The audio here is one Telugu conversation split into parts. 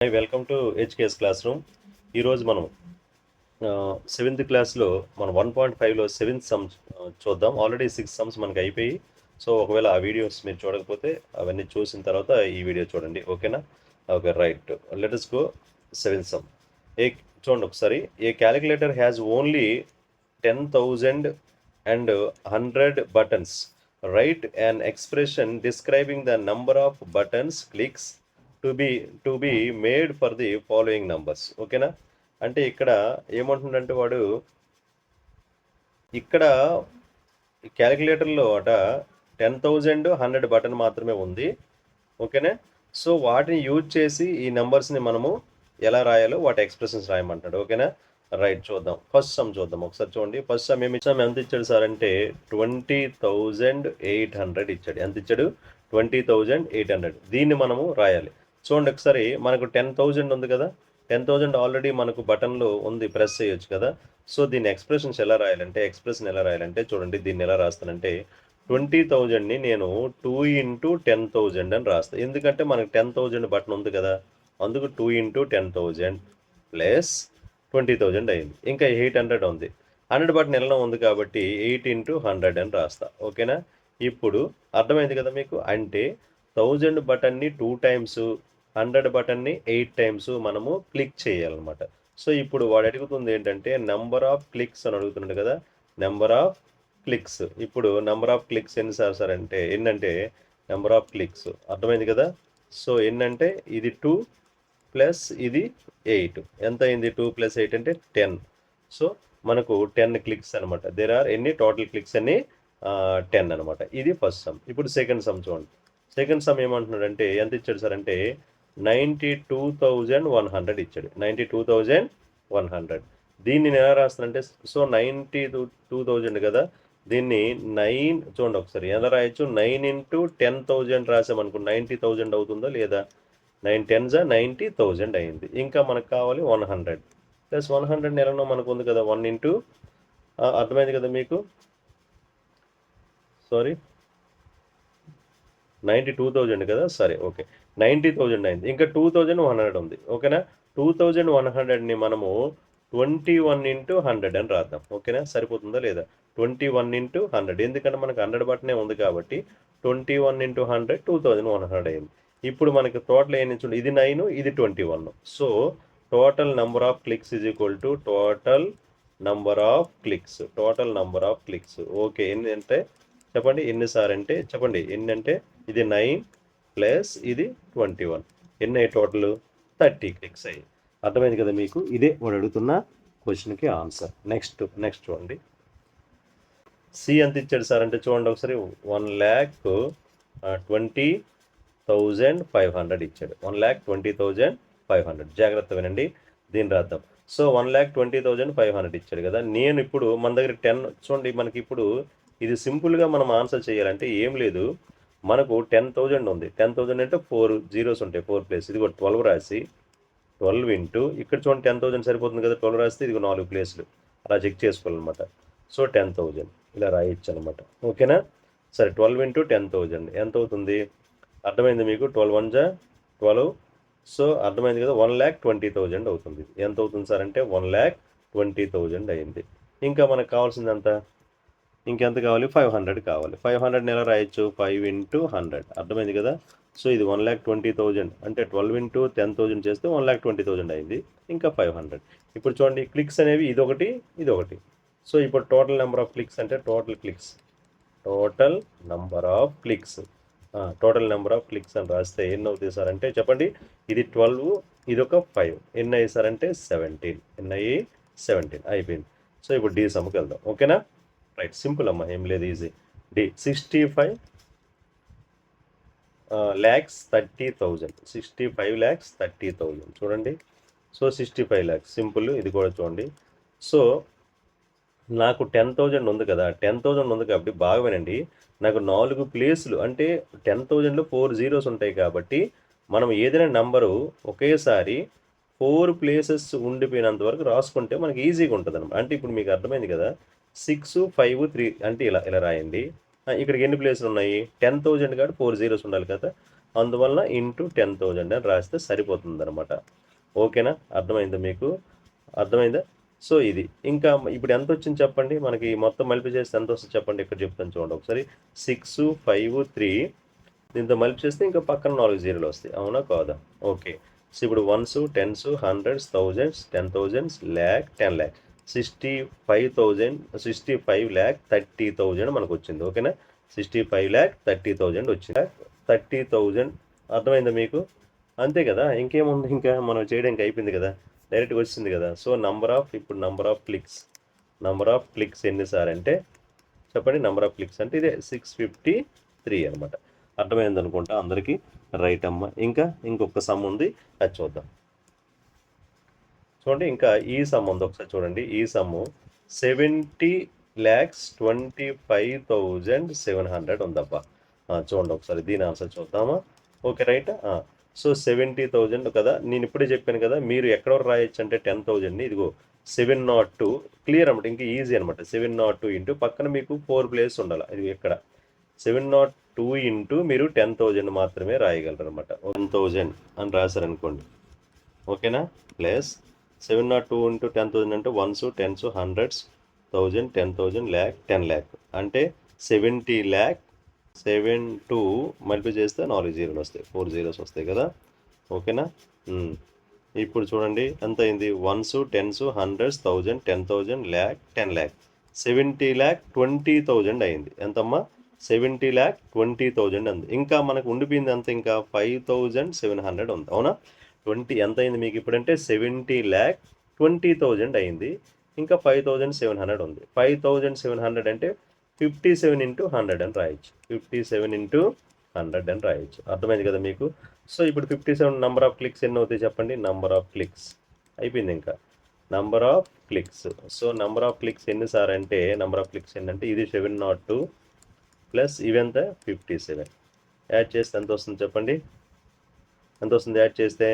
Welcome to HKS classroom. ఈరోజు మనం సెవెంత్ క్లాస్లో మనం 1.5లో సెవెంత్ సమ్స్ చూద్దాం. ఆల్రెడీ 6 సమ్స్ మనకి అయిపోయి. సో ఒకవేళ ఆ వీడియోస్ మీరు చూడకపోతే అవన్నీ చూసిన తర్వాత ఈ వీడియో చూడండి, ఓకేనా? Okay, right. Let us go seventh some. చూడండి ఒకసారి. ఏ calculator has only 10,000 and 100 buttons. Write an expression describing the number of buttons clicks to be made for the following numbers. ఓకేనా? అంటే ఇక్కడ ఏమంటుందంటే వాడు ఇక్కడ క్యాలిక్యులేటర్లో 10,000 100 బటన్ మాత్రమే ఉంది, ఓకేనా? సో వాటిని యూజ్ చేసి ఈ నెంబర్స్ని మనము ఎలా రాయాలో వాటి ఎక్స్ప్రెషన్స్ రాయమంటాడు, ఓకేనా? రైట్, చూద్దాం. ఫస్ట్ సమ్ చూద్దాం ఒకసారి. చూడండి, ఫస్ట్ సమ్ ఏమి ఇచ్చాము, ఎంత ఇచ్చాడు సార్ అంటే 20,800 ఇచ్చాడు. ఎంత ఇచ్చాడు? 20,800. దీన్ని మనము రాయాలి. చూడండి ఒకసారి, మనకు 10,000 ఉంది కదా, 10,000 ఆల్రెడీ మనకు బటన్లో ఉంది, ప్రెస్ చేయొచ్చు కదా. సో దీని ఎక్స్ప్రెషన్ ఎలా రాయాలంటే చూడండి, దీన్ని ఎలా రాస్తానంటే 20,000ని నేను 2 × 10,000 అని రాస్తాను. ఎందుకంటే మనకు 10,000 బటన్ ఉంది కదా, అందుకు 2 × 10,000 ప్లస్ 20,000 అయింది. ఇంకా 800 ఉంది, 100 బటన్ ఎలా ఉంది కాబట్టి 8 × 100 అని రాస్తా, ఓకేనా? ఇప్పుడు అర్థమైంది కదా మీకు. అంటే 1000 బటన్ని 2 టైమ్స్, 100 బటన్ని 8 టైమ్స్ మనము క్లిక్ చేయాలన్నమాట. సో ఇప్పుడు వాడు అడుగుతుంది ఏంటంటే నెంబర్ ఆఫ్ క్లిక్స్ అని అడుగుతున్నాడు కదా, నెంబర్ ఆఫ్ క్లిక్స్. ఇప్పుడు నెంబర్ ఆఫ్ క్లిక్స్ ఎన్ని సార్ అంటే ఎన్నంటే నెంబర్ ఆఫ్ క్లిక్స్, అర్థమైంది కదా. సో ఎన్నంటే ఇది 2 ప్లస్ ఇది 8. ఎంత అయింది? 2 + 8 అంటే 10. సో మనకు 10 క్లిక్స్ అనమాట. దేర్ ఆర్ ఎన్ని టోటల్ క్లిక్స్ అన్ని 10 అనమాట. ఇది ఫస్ట్ సమ్. ఇప్పుడు సెకండ్ సమ్ చూడండి. సెకండ్ సమ్ ఏమంటున్నాడంటే ఎంత ఇచ్చాడు సార్ అంటే 92,100 ఇచ్చాడు. 92,100. దీన్ని నేను ఎలా రాస్తానంటే, సో 92,000 కదా, దీన్ని 9 చూడండి ఒకసారి ఎలా రాయొచ్చు, 9 × 10,000 రాసామనుకో 90,000 అవుతుందా లేదా? 9 10s 90,000 అయింది. ఇంకా మనకు కావాలి 100 ప్లస్ 100 ఎలానో మనకు ఉంది కదా, 1 × అర్థమైంది కదా మీకు. సారీ, 92,000 కదా, సరే ఓకే, 90,000 అయింది. ఇంకా 2,100 ఉంది, ఓకేనా? 2,100ని మనము 21 × 100 అని రాద్దాం, ఓకేనా? సరిపోతుందా లేదా? 21 × 100, ఎందుకంటే మనకు 100 బటనే ఉంది కాబట్టి 21 × 100 2,100 అయింది. ఇప్పుడు మనకి టోటల్ ఏం చూడండి, ఇది 9, ఇది 21. So total number of clicks is equal to total number of clicks. Okay, ఎన్ని అంటే చెప్పండి, ఎన్నిసార్ అంటే చెప్పండి, ఎన్ని అంటే ఇది 9 ప్లస్ ఇది 21, ఎన్ని అయ్యి టోటల్ 30 క్లిక్స్ అయ్యి. అర్థమైంది కదా మీకు. ఇదే వాడు అడుగుతున్న క్వశ్చన్కి ఆన్సర్. నెక్స్ట్ చూడండి, సి ఎంత ఇచ్చాడు సార్ అంటే చూడండి ఒకసారి, 1,20,500 ఇచ్చాడు. 1,20,500. జాగ్రత్త వినండి, దీన్ని రాద్దాం. సో 1,20,500 ఇచ్చాడు కదా. నేను ఇప్పుడు మన దగ్గర 10 చూడండి, మనకి ఇప్పుడు ఇది సింపుల్గా మనం ఆన్సర్ చేయాలంటే ఏం లేదు, మనకు 10,000 ఉంది. 10,000 అంటే 4 జీరోస్ ఉంటాయి, 4 ప్లేస్. ఇది కూడా 12 రాసి 12 ఇంటూ ఇక్కడ చూడండి 10,000 సరిపోతుంది కదా, 12 రాస్తే ఇది 4 ప్లేస్లు అలా చెక్ చేసుకోవాలన్నమాట. సో 10,000 ఇలా రాయొచ్చు అనమాట, ఓకేనా? సరే, 12 × 10,000 ఎంత అవుతుంది? అర్థమైంది మీకు. 12 1 12. సో అర్థమైంది కదా, 1,20,000 అవుతుంది. ఎంత అవుతుంది సార్ అంటే 1,20,000 అయింది. ఇంకా మనకు కావాల్సింది ఎంత? ఇంకెంత కావాలి? 500 కావాలి. 500 ఎలా రాయొచ్చు? 5 × 100. అర్థమైంది కదా. సో ఇది 1,20,000 అంటే 12 × 10,000 చేస్తే 1,20,000 అయింది. ఇంకా 500. ఇప్పుడు చూడండి, క్లిక్స్ అనేవి ఇదొకటి ఇదొకటి. సో ఇప్పుడు టోటల్ నెంబర్ ఆఫ్ క్లిక్స్ అంటే టోటల్ నెంబర్ ఆఫ్ క్లిక్స్ అని రాస్తే ఎన్ని అవుతుంది సార్ అంటే చెప్పండి, ఇది 12, ఇది ఒక 5, ఎన్ని అయ్యి సార్ అంటే 17. ఎన్ని అయ్యి? 17 అయిపోయింది. సో ఇప్పుడు డి సమ్కి వెళ్దాం, ఓకేనా? రైట్, సింపుల్ అమ్మా, ఏం లేదు, ఈజీ. డి 65,30,000. 65,30,000 చూడండి. So 65 lakhs simple. ఇది కూడా చూడండి. సో నాకు 10,000 ఉంది కదా, 10,000 ఉంది కాబట్టి బాగా వినండి, నాకు 4 ప్లేసులు అంటే 10,000లో 4 జీరోస్ ఉంటాయి కాబట్టి మనం ఏదైనా నంబరు ఒకేసారి 4 ప్లేసెస్ ఉండిపోయినంత వరకు రాసుకుంటే మనకి ఈజీగా ఉంటుంది అనమాట. అంటే ఇప్పుడు మీకు అర్థమైంది కదా, 6 5 3 అంటే ఇలా రాయండి. ఇక్కడికి ఎన్ని ప్లేసులు ఉన్నాయి? 10,000 కాబట్టి 4 జీరోస్ ఉండాలి కదా. అందువల్ల ఇంటూ 10,000 అని రాస్తే సరిపోతుంది అనమాట. ఓకేనా? అర్థమైందా మీకు? అర్థమైందా? సో ఇది ఇంకా ఇప్పుడు ఎంత వచ్చింది చెప్పండి, మనకి మొత్తం మల్టిప్లై చేస్తే ఎంత వస్తుంది చెప్పండి, ఇక్కడ చెప్తాను చూడండి ఒకసారి. 6, 5, 3 దీంతో మల్టిప్లై చేస్తే ఇంకా పక్కన 4 జీరోలు వస్తాయి, అవునా కాదా? ఓకే. సో ఇప్పుడు ones, tens, hundreds, thousands, 10,000, lakh, 10 lakh, 65,000, 65,30,000 మనకు వచ్చింది. ఓకేనా? 65,30,000 వచ్చింది. 30,000 అర్థమైందా మీకు? అంతే కదా, ఇంకేముంది, ఇంకా మనం చేయడానికి అయిపోయింది కదా, డైరెక్ట్గా వచ్చింది కదా. సో ఇప్పుడు నంబర్ ఆఫ్ క్లిక్స్ ఎన్నిసార్లు అంటే చెప్పండి. నంబర్ ఆఫ్ క్లిక్స్ అంటే ఇదే 653 అనమాట. అర్థమైంది అనుకుంటా అందరికీ. రైట్ అమ్మ. ఇంకా ఇంకొక సమ్ ఉంది, అది చూద్దాం. చూడండి, ఇంకా ఈ సమ్ ఉంది, ఒకసారి చూడండి. ఈ సమ్ము 70,25,700 ఉందబ్బా. చూడండి ఒకసారి దీని ఆన్సర్ చూద్దామా. Okay right. సో 70,000 కదా, నేను ఇప్పుడే చెప్పాను కదా, మీరు ఎక్కడ రాయొచ్చు అంటే 10,000ని ఇదిగో 702 క్లియర్ అనమాట. ఇంకా ఈజీ అనమాట. 702 ఇంటూ పక్కన మీకు 4 ప్లేస్ ఉండాలి. ఇది ఇక్కడ 702 ఇంటూ మీరు 10,000 మాత్రమే రాయగలరు అనమాట. 10,000 అని రాశారనుకోండి, ఓకేనా. ప్లస్ 702 ఇంటూ 10,000 అంటే ones, tens, hundreds, 1,000, 10,000, lakh, 10 lakh అంటే 70 ల్యాక్. 72 మల్టిప్లై చేస్తే 4 జీరోలు వస్తాయి, 4 జీరోస్ వస్తాయి కదా. ఓకేనా. ఇప్పుడు చూడండి ఎంత అయింది. Ones, tens, hundreds, 1,000, 10,000, lakh, 10 lakh, 70,20,000 అయింది. ఎంతమ్మా? 70,20,000 ఉంది. ఇంకా మనకు ఉండిపోయింది అంత, ఇంకా 5,700 ఉంది, అవునా. 20 ఎంత అయింది మీకు ఇప్పుడంటే 70,20,000 అయింది. ఇంకా 5,700 ఉంది. 5,700 అంటే 57 ఇంటూ 100 అని రాయొచ్చు. 57 ఇంటూ 100 అని రాయొచ్చు. అర్థమైంది కదా మీకు. సో ఇప్పుడు 57 నంబర్ ఆఫ్ క్లిక్స్ ఎన్ని అవుతాయి చెప్పండి. నంబర్ ఆఫ్ క్లిక్స్ అయిపోయింది. ఇంకా number of clicks. So number of clicks ఎన్నిసార్లు అంటే నంబర్ ఆఫ్ క్లిక్స్ ఏంటంటే ఇది 702 ప్లస్ ఇవెంత 57 యాడ్ చేస్తే ఎంత వస్తుంది చెప్పండి. ఎంత వస్తుంది యాడ్ చేస్తే?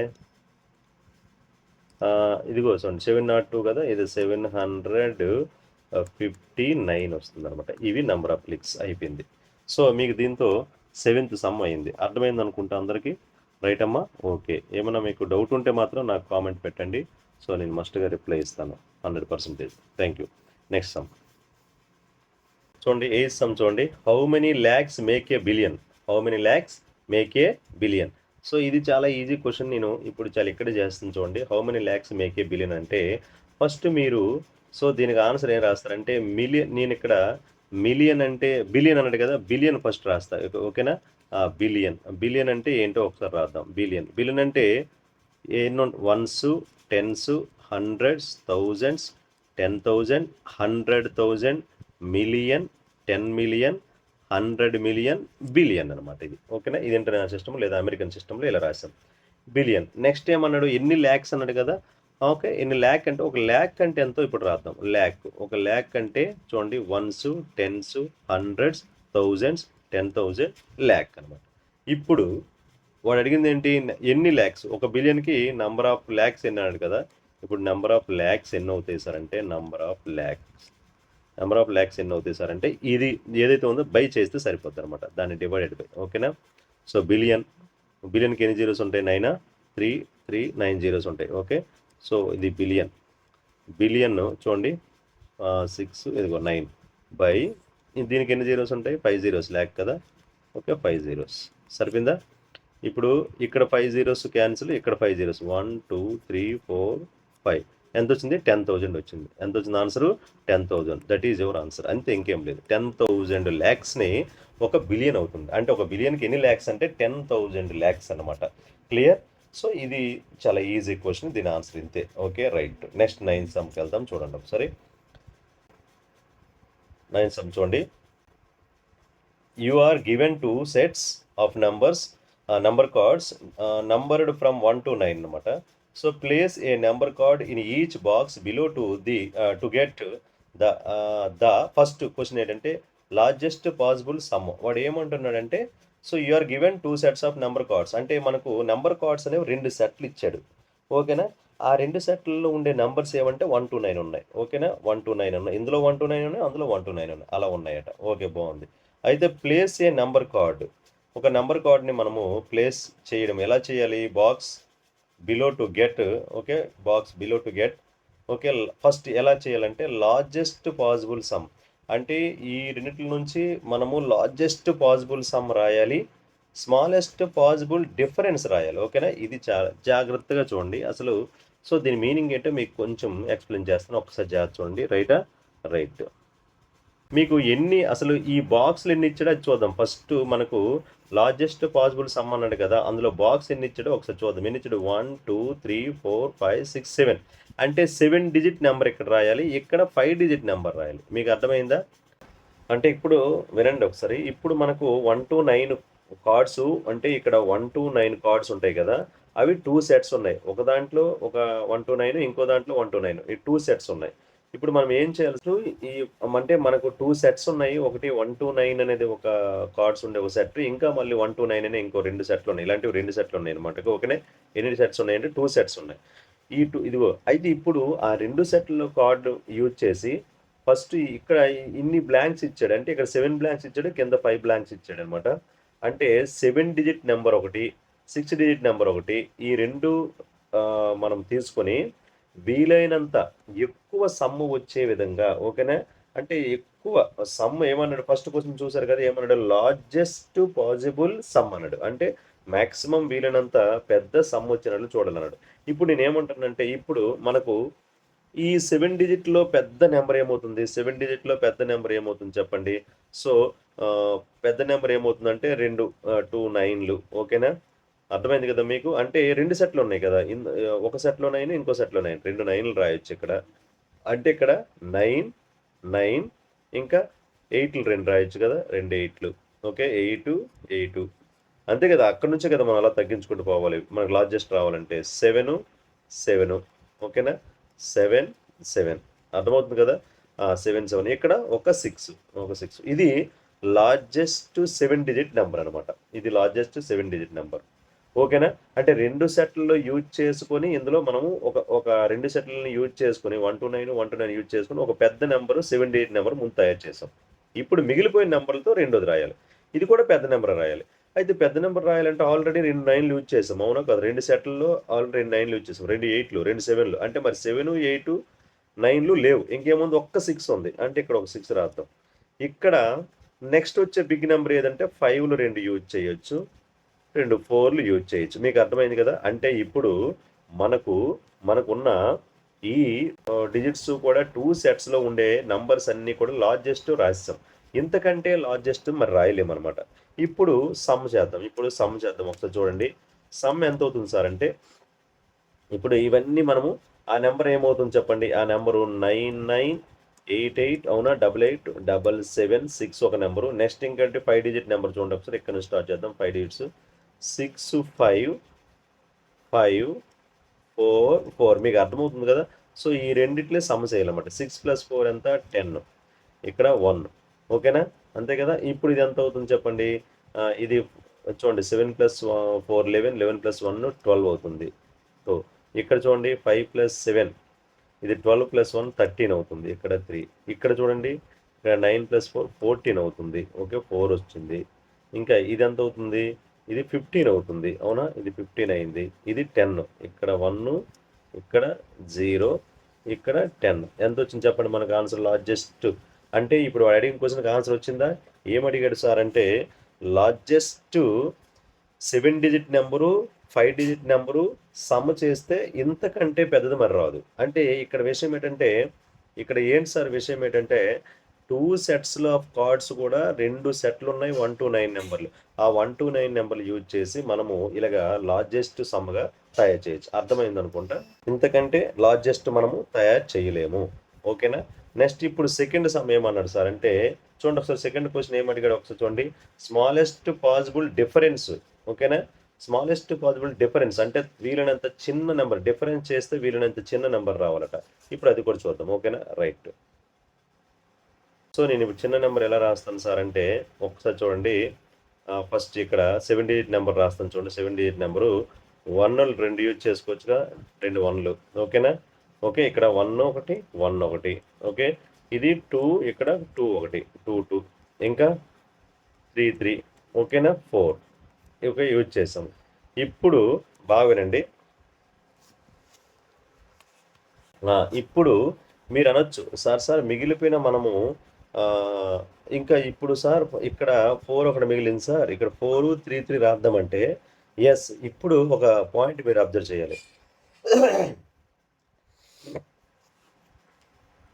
ఇదిగో చూడండి 702 కదా, ఇది 759 వస్తుంది అనమాట. ఇవి నెంబర్ ఆఫ్ క్లిక్స్ అయిపోయింది. సో మీకు దీంతో 7th సమ్ అయింది. అర్థమైంది అనుకుంటా అందరికీ. రైట్ అమ్మా. ఓకే. ఏమైనా మీకు డౌట్ ఉంటే మాత్రం నాకు కామెంట్ పెట్టండి. సో నేను మస్ట్గా రిప్లై ఇస్తాను 100%. Thank you. నెక్స్ట్ సమ్ చూడండి. 8th సమ్ చూడండి. How many lakhs make a billion? How many lakhs make a billion? So ఇది చాలా ఈజీ క్వశ్చన్. నేను ఇప్పుడు చాలా ఇక్కడే చేస్తాను చూడండి. How many lakhs make a billion అంటే ఫస్ట్ మీరు సో దీనికి ఆన్సర్ ఏం రాస్తారంటే మిలియన్. నేను ఇక్కడ మిలియన్ అంటే బిలియన్ అన్నాడు కదా, బిలియన్ ఫస్ట్ రాస్తా. ఓకేనా. బిలియన్ అంటే ఏంటో ఒకసారి రాద్దాం. బిలియన్ అంటే ఎన్నో ones, tens, hundreds, thousands, 10,000, 100,000, million, 10 million, 100 million, billion అనమాట ఇది. ఓకేనా. ఇది ఇంటర్నేషనల్ సిస్టమ్ లేదా అమెరికన్ సిస్టంలో ఇలా రాసాం బిలియన్. నెక్స్ట్ ఏమన్నాడు, ఎన్ని ల్యాక్స్ అన్నాడు కదా. ఓకే, ఎన్ని ల్యాక్ అంటే ఒక ల్యాక్ అంటే ఎంతో ఇప్పుడు రాద్దాం. ఒక ల్యాక్ అంటే చూడండి ones, tens, hundreds, thousands, 10,000, lakh అనమాట. ఇప్పుడు వాడు అడిగింది ఏంటి, ఎన్ని ల్యాక్స్. ఒక బిలియన్కి నంబర్ ఆఫ్ ల్యాక్స్ ఎన్ని అన్నాడు కదా. ఇప్పుడు నెంబర్ ఆఫ్ ల్యాక్స్ ఎన్ని అవుతాయి సార్ అంటే నెంబర్ ఆఫ్ ల్యాక్స్ ఎన్ని అవుతాయి సార్ అంటే ఇది ఏదైతే ఉందో బై చేస్తే సరిపోతుంది అనమాట, దాన్ని డివైడెడ్ బై. ఓకేనా. సో బిలియన్కి ఎన్ని జీరోస్ ఉంటాయి? 9, 3, 9 జీరోస్ ఉంటాయి. ఓకే. సో ఇది బిలియన్ చూడండి 6 ఇదిగో 9 బై దీనికి ఎన్ని జీరోస్ ఉంటాయి? 5 జీరోస్, ల్యాక్ కదా. ఓకే, 5 జీరోస్ సరిపోయిందా. ఇప్పుడు ఇక్కడ 5 జీరోస్ క్యాన్సిల్, ఇక్కడ 5 జీరోస్, 1, 2, 3, 4, 5 ఎంత వచ్చింది? 10,000 వచ్చింది. ఎంత వచ్చింది answer? 10,000. That is your answer. అంతే, ఇంకేం లేదు. 10,000 ల్యాక్స్ని ఒక బిలియన్ అవుతుంది. అంటే ఒక బిలియన్కి ఎన్ని ల్యాక్స్ అంటే 10,000 ల్యాక్స్ అనమాట. క్లియర్. సో ఇది చాలా ఈజీ క్వశ్చన్, దీని ఆన్సర్ ఇంతే. Okay right. నెక్స్ట్ 9th సమ్కి వెళ్దాం. చూడండి ఒకసారి. 9th సమ్ చూడండి. You are given 2 sets of number cards numbered from 1 to 9 అనమాట. So place a number card in each box below to get the first question ఏంటంటే లార్జెస్ట్ పాసిబుల్ సమ్. వాడు ఏమంటున్నాడంటే so you are given 2 sets of number cards అంటే మనకు నెంబర్ కార్డ్స్ అనేవి 2 సెట్లు ఇచ్చాడు. ఓకేనా. ఆ 2 సెట్లలో ఉండే నెంబర్స్ ఏమంటే 1 to 9 ఉన్నాయి. ఓకేనా. 1 to 9 ఉన్నాయి. ఇందులో 1 to 9 ఉన్నాయి, అందులో 1 to 9 ఉన్నాయి, అలా ఉన్నాయట. ఓకే, బాగుంది. అయితే ప్లేస్ ఏ నెంబర్ కార్డ్ ఒక నెంబర్ కార్డ్ని మనము ప్లేస్ చేయడం ఎలా చేయాలి? Box below to get, okay, box below to get, okay. First ఎలా చేయాలంటే లార్జెస్ట్ పాసిబుల్ సమ్, అంటే ఈ రెండిట్ల నుంచి మనము లార్జెస్ట్ పాసిబుల్ సమ్ రాయాలి, స్మాలెస్ట్ పాసిబుల్ డిఫరెన్స్ రాయాలి, ఓకేనా. ఇది చాలా జాగ్రత్తగా చూడండి అసలు. సో దీని మీనింగ్ ఏంటో మీకు కొంచెం ఎక్స్ప్లెయిన్ చేస్తాను, ఒకసారి జాగ్రత్త చూడండి. రైటా? రైట్. మీకు ఎన్ని అసలు ఈ బాక్స్లు ఎన్ని ఇచ్చాడో అది చూద్దాం. ఫస్ట్ మనకు లార్జెస్ట్ పాసిబుల్ సమ్ అన్నాడు కదా, అందులో బాక్స్ ఎన్ని ఇచ్చాడో ఒకసారి చూద్దాం. ఎన్ని ఇచ్చాడు? 1 2 3 4 5 6 7, అంటే 7 డిజిట్ నెంబర్ ఇక్కడ రాయాలి, ఇక్కడ 5 డిజిట్ నెంబర్ రాయాలి. మీకు అర్థమైందా? అంటే ఇప్పుడు వినండి ఒకసారి. ఇప్పుడు మనకు 1 to 9 కార్డ్స్, అంటే ఇక్కడ 1 to 9 కార్డ్స్ ఉంటాయి కదా, అవి 2 సెట్స్ ఉన్నాయి. ఒక దాంట్లో ఒక 1 to 9, ఇంకో దాంట్లో 1 to 9, ఈ 2 సెట్స్ ఉన్నాయి. ఇప్పుడు మనం ఏం చేయాలి? ఈ అంటే మనకు 2 సెట్స్ ఉన్నాయి. ఒకటి 1 to 9 అనేది ఒక కార్డ్స్ ఉండే ఒక సెట్, ఇంకా మళ్ళీ 1 to 9 అనే ఇంకో 2 సెట్లు ఉన్నాయి. ఇలాంటివి 2 సెట్లు ఉన్నాయి అనమాట, ఓకేనే. ఎన్ని సెట్స్ ఉన్నాయంటే 2 సెట్స్ ఉన్నాయి. ఈ 2 ఇదిగో అయితే ఇప్పుడు ఆ 2 సెట్ల కార్డు యూజ్ చేసి ఫస్ట్ ఇక్కడ ఇన్ని బ్లాంక్స్ ఇచ్చాడు, అంటే ఇక్కడ 7 బ్లాంక్స్ ఇచ్చాడు, కింద 5 బ్లాంక్స్ ఇచ్చాడు అనమాట. అంటే 7 డిజిట్ నెంబర్ ఒకటి, 6 డిజిట్ నెంబర్ ఒకటి, ఈ రెండు మనం తీసుకొని వీలైనంత ఎక్కువ సమ్ము వచ్చే విధంగా, ఓకేనా. అంటే ఎక్కువ సమ్ ఏమన్నాడు? ఫస్ట్ క్వశ్చన్ చూసారు కదా, ఏమన్నాడు? లార్జెస్ట్ పాసిబుల్ సమ్ అన్నాడు, అంటే మ్యాక్సిమం వీలైనంత పెద్ద సమ్ వచ్చినట్లు చూడాలన్నాడు. ఇప్పుడు నేను ఏమంటానంటే, ఇప్పుడు మనకు ఈ 7 డిజిట్లో పెద్ద నెంబర్ ఏమవుతుంది? 7 డిజిట్లో పెద్ద నెంబర్ ఏమవుతుంది చెప్పండి? సో పెద్ద నెంబర్ ఏమవుతుందంటే 2 9లు, ఓకేనా. అర్థమైంది కదా మీకు? అంటే 2 సెట్లు ఉన్నాయి కదా, ఒక సెట్లో 9, ఇంకో సెట్లో 9, 2 9లు రాయొచ్చు ఇక్కడ. అంటే ఇక్కడ 9 9, ఇంకా 8లు 2 రాయొచ్చు కదా, 2 8లు, ఓకే. 8 8, అంతే కదా. అక్కడ నుంచే కదా మనం అలా తగ్గించుకుంటూ పోవాలి మనకు లార్జెస్ట్ రావాలంటే. 7 7, ఓకేనా. 7 7, అర్థమవుతుంది కదా. 7 7, ఇక్కడ ఒక 6. ఇది లార్జెస్ట్ 7 డిజిట్ నెంబర్ అనమాట. ఇది లార్జెస్ట్ 7 డిజిట్ నెంబర్, ఓకేనా. అంటే 2 సెట్లలో యూజ్ చేసుకొని, ఇందులో మనము ఒక 2 సెట్లని యూజ్ చేసుకొని 1 to 9 1 to 9 యూజ్ చేసుకొని ఒక పెద్ద నెంబరు 7 డిజిట్ నెంబర్ ముందు తయారు చేసాం. ఇప్పుడు మిగిలిపోయిన నెంబర్లతో రెండోది రాయాలి. ఇది కూడా పెద్ద నెంబర్ రాయాలి. అయితే పెద్ద నెంబర్ రాయాలంటే ఆల్రెడీ 2 9లు యూజ్ చేసాం, అవునా కదా. 2 సెట్లలో ఆల్రెడీ 2 9లు యూజ్ చేసాం, 2 8లు 2 7లు, అంటే మరి 7 8 9లు లేవు, ఇంకేముంది? ఒక్క 6 ఉంది, అంటే ఇక్కడ ఒక 6 రాద్దాం. ఇక్కడ నెక్స్ట్ వచ్చే బిగ్ నెంబర్ ఏదంటే 5లు 2 యూజ్ చేయొచ్చు, 2 4లు యూజ్ చేయొచ్చు. మీకు అర్థమైంది కదా. అంటే ఇప్పుడు మనకున్న ఈ డిజిట్స్ కూడా 2 సెట్స్లో ఉండే నంబర్స్ అన్నీ కూడా లార్జెస్ట్ రాస్తాం. ఇంతకంటే లార్జెస్ట్ మరి రాయలేమన్నమాట. ఇప్పుడు సమ్ చేద్దాం. ఒకసారి చూడండి. సమ్ ఎంత అవుతుంది సార్ అంటే, ఇప్పుడు ఇవన్నీ మనము ఆ నెంబర్ ఏమవుతుంది చెప్పండి? ఆ నెంబరు 9988, అవునా, 88 77 6 ఒక నెంబరు. నెక్స్ట్ ఇంకంటే 5 డిజిట్ నెంబర్ చూడండి ఒకసారి. ఇక్కడ నుంచి స్టార్ట్ చేద్దాం. 5 డిజిట్స్ 6 5 5 4 4. మీకు అర్థమవుతుంది కదా. సో ఈ రెండిట్లే సమ్ చేయాలన్నమాట. 6 + 4 ఎంత? 10, ఇక్కడ 1, ఓకేనా. అంతే కదా. ఇప్పుడు ఇది ఎంత అవుతుంది చెప్పండి? ఇది చూడండి, 7 + 4 11, 11 + 1 12 అవుతుంది. సో ఇక్కడ చూడండి, 5 + 7, ఇది 12 + 1 13 అవుతుంది, ఇక్కడ 3. ఇక్కడ చూడండి, ఇక్కడ 9 + 4 14 అవుతుంది, ఓకే, 4 వచ్చింది. ఇంకా ఇది ఎంత అవుతుంది? ఇది 15 అవుతుంది, అవునా. ఇది 15 అయింది. ఇది 10, ఇక్కడ 1, ఇక్కడ 0, ఇక్కడ 10. ఎంత వచ్చింది చెప్పండి మనకు ఆన్సర్? లార్జెస్ట్ అంటే ఇప్పుడు అడిగిన క్వశ్చన్కి ఆన్సర్ వచ్చిందా? ఏమడిగాడు సార్ అంటే, largest 7 digit number 5 digit number some చేస్తే ఇంతకంటే పెద్దది మరి రాదు. అంటే ఇక్కడ విషయం ఏంటంటే, ఇక్కడ ఏంటి సార్ విషయం ఏంటంటే, 2 సెట్స్లో ఆఫ్ కార్డ్స్ కూడా 2 సెట్లు ఉన్నాయి, 1 to 9 నెంబర్లు. ఆ 1 to 9 నెంబర్లు యూజ్ చేసి మనము ఇలాగా లార్జెస్ట్ సమ్గా తయారు చేయొచ్చు. అర్థమైంది అనుకుంటా. ఇంతకంటే లార్జెస్ట్ మనము తయారు చేయలేము, ఓకేనా. నెక్స్ట్ ఇప్పుడు సెకండ్ సమ్ ఏమన్నాడు సార్ అంటే, చూడండి ఒకసారి సెకండ్ క్వశ్చన్ ఏమడిగాడు ఒకసారి చూడండి. స్మాలెస్ట్ పాసిబుల్ డిఫరెన్స్, ఓకేనా. స్మాలెస్ట్ పాసిబుల్ డిఫరెన్స్ అంటే వీలైనంత చిన్న నెంబర్, డిఫరెన్స్ చేస్తే వీలైనంత చిన్న నెంబర్ రావాలట. ఇప్పుడు అది కూడా చూద్దాం, ఓకేనా. రైట్. సో నేను ఇప్పుడు చిన్న నెంబర్ ఎలా రాస్తాను సార్ అంటే, ఒకసారి చూడండి. ఫస్ట్ ఇక్కడ 7 డిజిట్ నెంబర్ రాస్తాను చూడండి. 7 డిజిట్ నెంబరు 1లు 2 యూజ్ చేసుకోవచ్చుగా, 2 1లు, ఓకేనా. ఓకే, ఇక్కడ 1 1 1 1, ఓకే. ఇది 2, ఇక్కడ 2 1 2 2, ఇంకా 3 3, ఓకేనా. 4 యూజ్ చేసాం. ఇప్పుడు బాగానండి, ఇప్పుడు మీరు అనొచ్చు, సార్ మిగిలిపోయిన మనము ఇంకా ఇప్పుడు సార్ ఇక్కడ 4 ఒకటి మిగిలింది సార్, ఇక్కడ 4, 3, 3 రాద్దామంటే ఎస్. ఇప్పుడు ఒక పాయింట్ మీరు అబ్జర్వ్ చేయాలి.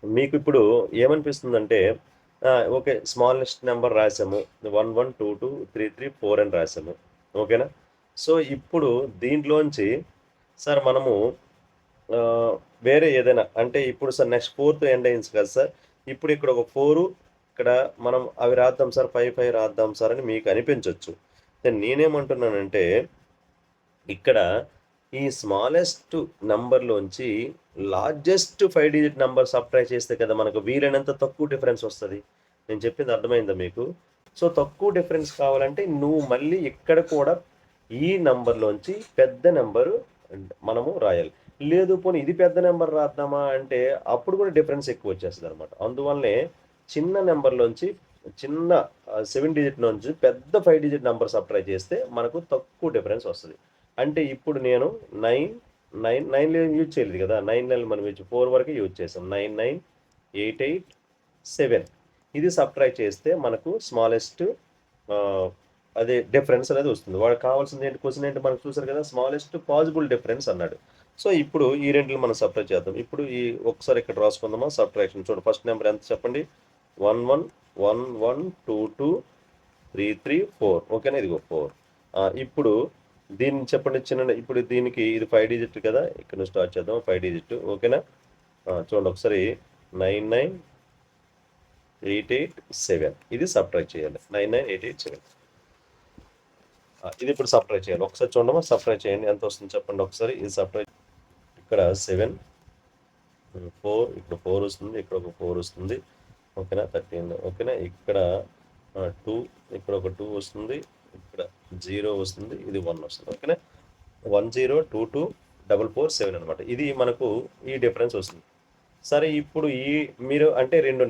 మీకు ఇప్పుడు ఏమనిపిస్తుందంటే ఓకే, స్మాలెస్ట్ నెంబర్ రాసాము, 1, 1, 2, 2, 3, 3, 4 అని రాసాము, ఓకేనా. సో ఇప్పుడు దీంట్లోంచి సార్ మనము వేరే ఏదైనా అంటే ఇప్పుడు సార్ నెక్స్ట్ 4తో ఎండ్ అయింది కదా సార్, ఇప్పుడు ఇక్కడ ఒక 4 ఇక్కడ మనం అవి రాద్దాం సార్, 5, 5 రాద్దాం సార్ అని మీకు అనిపించవచ్చు. నేనేమంటున్నానంటే ఇక్కడ ఈ స్మాలెస్ట్ నెంబర్లోంచి లార్జెస్ట్ 5 డిజిట్ నెంబర్ సబ్ట్రాక్ట్ చేస్తే కదా మనకు వీలైనంత తక్కువ డిఫరెన్స్ వస్తుంది. నేను చెప్పింది అర్థమైందా మీకు? సో తక్కువ డిఫరెన్స్ కావాలంటే నువ్వు మళ్ళీ ఇక్కడ కూడా ఈ నెంబర్లోంచి పెద్ద నెంబరు మనము రాయాలి. లేదు పోనీ ఇది పెద్ద నెంబర్ రాద్దామా అంటే అప్పుడు కూడా డిఫరెన్స్ ఎక్కువ వచ్చేస్తుంది అనమాట. అందువల్లనే చిన్న నెంబర్లోంచి చిన్న 7 డిజిట్ నుంచి పెద్ద 5 డిజిట్ నెంబర్ సబ్ట్రాక్ట్ చేస్తే మనకు తక్కువ డిఫరెన్స్ వస్తుంది. అంటే ఇప్పుడు నేను 9 యూజ్ చేయలేదు కదా, 9 మనం 4 వరకు యూజ్ చేసాం, 9, 9, 8, 8, 7 ఇది సబ్ట్రాక్ట్ చేస్తే మనకు స్మాలెస్ట్ అదే డిఫరెన్స్ అనేది వస్తుంది. వాడికి కావాల్సింది ఏంటి, క్వశ్చన్ ఏంటి మనకు చూసారు కదా, స్మాలెస్ట్ పాసిబుల్ డిఫరెన్స్ అన్నాడు. సో ఇప్పుడు ఈ రెంట్లు మనం సబ్ట్రాక్ట్ చేద్దాం. ఇప్పుడు ఈ ఒకసారి ఇక్కడ రాసుకుందామా సబ్ట్రాక్షన్. చూడండి ఫస్ట్ నెంబర్ ఎంత చెప్పండి, 1, 1, 1, 1, 2, 2, 3, 3, 4, ఓకేనా. ఇదిగో 4. ఇప్పుడు దీన్ని చెప్పండి చిన్న, ఇప్పుడు దీనికి ఇది 5 డిజిట్ కదా, ఇక్కడ నుంచి స్టార్ట్ చేద్దాం, 5 డిజిట్, ఓకేనా. చూడండి ఒకసారి 9, 9, 8, 8, 7 ఇది సబ్ట్రాక్ట్ చేయాలి, 9, 9, 8, 8, 7 ఇది ఇప్పుడు సబ్ట్రాక్ట్ చేయాలి. ఒకసారి చూడమా, సబ్ట్రాక్ట్ చేయండి ఎంత వస్తుంది చెప్పండి ఒకసారి. ఇది సబ్ట్రాక్ట్, ఇక్కడ 7, 4, ఇక్కడ 4 వస్తుంది, ఇక్కడ ఒక 4 వస్తుంది, ఓకేనా, 13, ఓకేనా. ఇక్కడ 2, ఇక్కడ ఒక 2 వస్తుంది, ఇక్కడ 0 వస్తుంది, ఇది 1 వస్తుంది, ఓకేనా. 1, 0, 2, 2, 4, 4, 7 అనమాట. ఇది మనకు ఈ డిఫరెన్స్ వస్తుంది. సరే ఇప్పుడు ఈ మీరు అంటే రెండు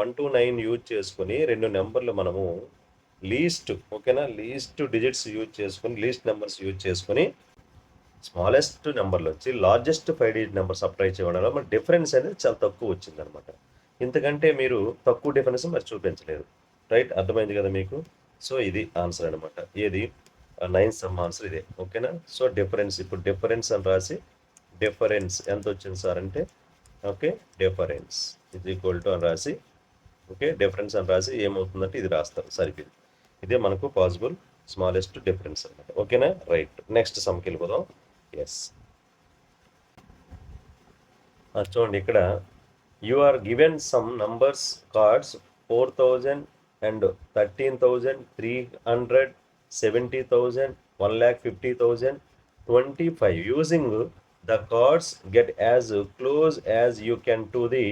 1 to 9 యూజ్ చేసుకొని రెండు నెంబర్లు మనము లీస్ట్, ఓకేనా, లీస్ట్ డిజిట్స్ యూజ్ చేసుకొని, లీస్ట్ నెంబర్స్ యూజ్ చేసుకొని స్మాలెస్ట్ నెంబర్లో వచ్చి లార్జెస్ట్ 5 డిజిట్ నెంబర్ సబ్ట్రాక్ట్ చేయడం వల్ల మన డిఫరెన్స్ అనేది చాలా తక్కువ వచ్చిందనమాట. ఇంతకంటే మీరు తక్కువ డిఫరెన్స్ మరి చూపించలేదు. రైట్, అర్థమైంది కదా మీకు? సో ఇది ఆన్సర్ అనమాట. ఏది 9th సమ్ ఆన్సర్ ఇదే, ఓకేనా. సో డిఫరెన్స్, ఇప్పుడు డిఫరెన్స్ అని రాసి డిఫరెన్స్ ఎంత వచ్చింది సార్ అంటే, ఓకే, డిఫరెన్స్ ఇది ఈక్వల్ టు అని రాసి, ఓకే, డిఫరెన్స్ అని రాసి ఏమవుతుందంటే ఇది రాస్తారు సరిపోయింది. ఇదే మనకు పాసిబుల్ స్మాలెస్ట్ డిఫరెన్స్ అనమాట, ఓకేనా. రైట్, నెక్స్ట్ సమ్కి వెళ్ళిపోదాం. ఎస్, చూడండి ఇక్కడ you are given some numbers cards 4,000 and 13,300, 70,000, 1,50,000, 25. Using the cards, get as close as you can to the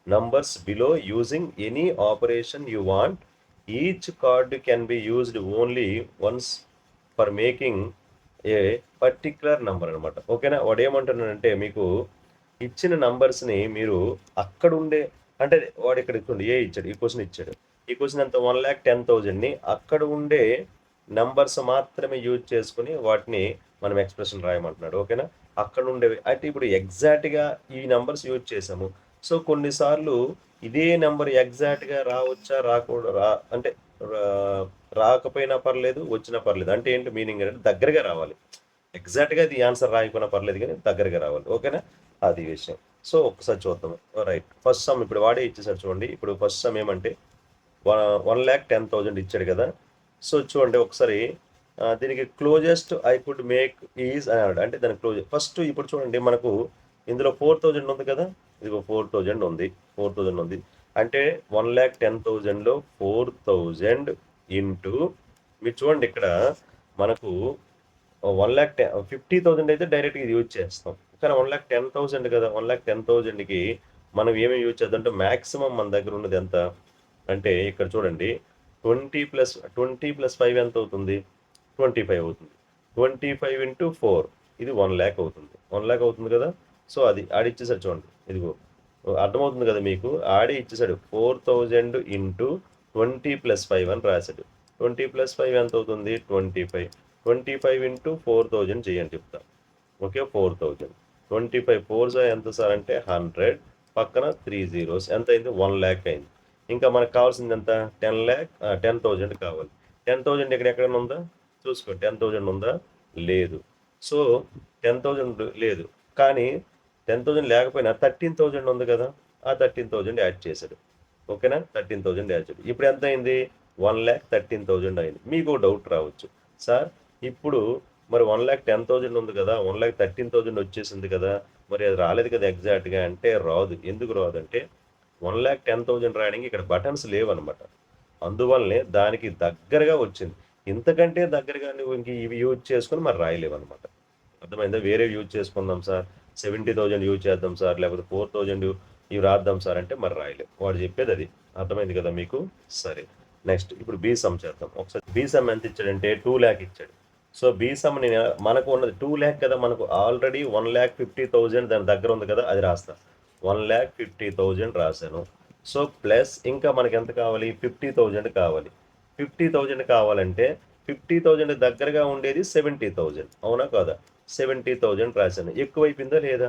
numbers below using any operation you want. Each card can be used only once for making a particular number అనమాట, ఓకేనా. వాడు ఏమంటున్నాడంటే మీకు ఇచ్చిన నంబర్స్ని మీరు అక్కడ ఉండే, అంటే వాడు ఇక్కడ ఇచ్చిండు ఏ ఇచ్చాడు, ఈ క్వశ్చన్ ఇచ్చాడు, ఈ క్వశ్చన్ ఎంత 1,10,000ని అక్కడ ఉండే నంబర్స్ మాత్రమే యూజ్ చేసుకుని వాటిని మనం ఎక్స్ప్రెషన్ రాయమంటున్నాడు, ఓకేనా. అక్కడ ఉండేవి అయితే ఇప్పుడు ఎగ్జాక్ట్గా ఈ నెంబర్స్ యూజ్ చేసాము. సో కొన్నిసార్లు ఇదే నెంబర్ ఎగ్జాక్ట్గా రావచ్చా రాకూడదు, అంటే రాకపోయినా పర్లేదు, వచ్చినా పర్లేదు. అంటే ఏంటి మీనింగ్ అంటే దగ్గరగా రావాలి, ఎగ్జాక్ట్గా ఇది ఆన్సర్ రాయకున్నా పర్లేదు కానీ దగ్గరగా రావాలి, ఓకేనా. అది విషయం. సో ఒకసారి చూద్దాం. రైట్, ఫస్ట్ సమ్ ఇప్పుడు వాడే ఇచ్చేసాడు చూడండి. ఇప్పుడు ఫస్ట్ సమ్ ఏమంటే 1,10,000 ఇచ్చాడు కదా. సో చూడండి ఒకసారి దీనికి closest I could make is అన్నాడు, అంటే దానికి క్లోజ్ ఫస్ట్. ఇప్పుడు చూడండి మనకు ఇందులో 4,000 ఉంది కదా, ఇదిగో 4,000 ఉంది, 4,000 ఉంది అంటే 1,10,000లో 4,000 ఇంటూ, మీరు చూడండి ఇక్కడ మనకు 1,50,000 అయితే డైరెక్ట్గా ఇది యూజ్ చేస్తాం, కానీ 1,10,000 కదా, 1,10,000కి మనం ఏమేమి యూజ్ చేద్దాం అంటే మ్యాక్సిమం మన దగ్గర ఉన్నది ఎంత అంటే ఇక్కడ చూడండి 20 + 5 ఎంత అవుతుంది, 25 అవుతుంది. 25 × 4 ఇది 1,00,000 అవుతుంది, 1,00,000 అవుతుంది కదా. సో అది ఆడిచ్చేసాడు చూడండి, ఇదిగో అర్థమవుతుంది కదా మీకు, ఆడి ఇచ్చేసాడు 4,000 × 20 + 5 అని రాశాడు. 20 + 5 ఎంత అవుతుంది? 25. 25 ఇంటూ 4000 చేయండి చెప్తా. ఓకే, 4000. 25 4 ఎంత సార్ అంటే 100. పక్కన 3 zeros ఎంత అయింది? 1,00,000 అయింది. ఇంకా మనకు కావాల్సింది ఎంత? 10,000 కావాలి. 10,000 ఇక్కడ ఎక్కడైనా ఉందా? చూసుకో, 10,000 ఉందా? లేదు. సో 10,000 లేదు, కానీ 10,000 లేకపోయినా 13,000 ఉంది కదా, ఆ 13,000 యాడ్ చేశాడు. ఓకేనా, 13,000 యాడ్ చేశాడు. ఇప్పుడు ఎంత అయింది? 1,13,000 అయింది. మీకు డౌట్ రావచ్చు, సార్ ఇప్పుడు మరి 1,10,000 ఉంది కదా, 1,13,000 వచ్చేసింది కదా, మరి అది రాలేదు కదా ఎగ్జాక్ట్గా అంటే రాదు. ఎందుకు రాదంటే 1,10,000 రాయడానికి ఇక్కడ బటన్స్ లేవన్నమాట. అందువల్లనే దానికి దగ్గరగా వచ్చింది. ఇంతకంటే దగ్గరగా నువ్వు ఇంక ఇవి యూజ్ చేసుకొని మరి రాయలేవన్నమాట. అర్థమైందా? వేరే యూజ్ చేసుకుందాం సార్, 70,000 యూజ్ చేద్దాం సార్, లేకపోతే 4,000 ఇవి రాద్దాం సార్ అంటే మరి రాయలేవు. వాడు చెప్పేది అది. అర్థమైంది కదా మీకు? సరే, నెక్స్ట్ ఇప్పుడు బీ సమ్ చేద్దాం. ఒకసారి బీ సమ్ ఎంత ఇచ్చాడంటే 2,00,000 ఇచ్చాడు. సో బీ సమ్ నేను మనకు ఉన్నది 2,00,000 కదా, మనకు ఆల్రెడీ 1,50,000 దాని దగ్గర ఉంది కదా, అది రాస్తా. 1,50,000 రాశాను. సో ప్లస్ ఇంకా మనకి ఎంత కావాలి? 50,000 కావాలి. 50,000 కావాలంటే 50,000 దగ్గరగా ఉండేది 70,000, అవునా కాదా? 70,000 రాశాను. ఎక్కువైపోయిందా లేదా?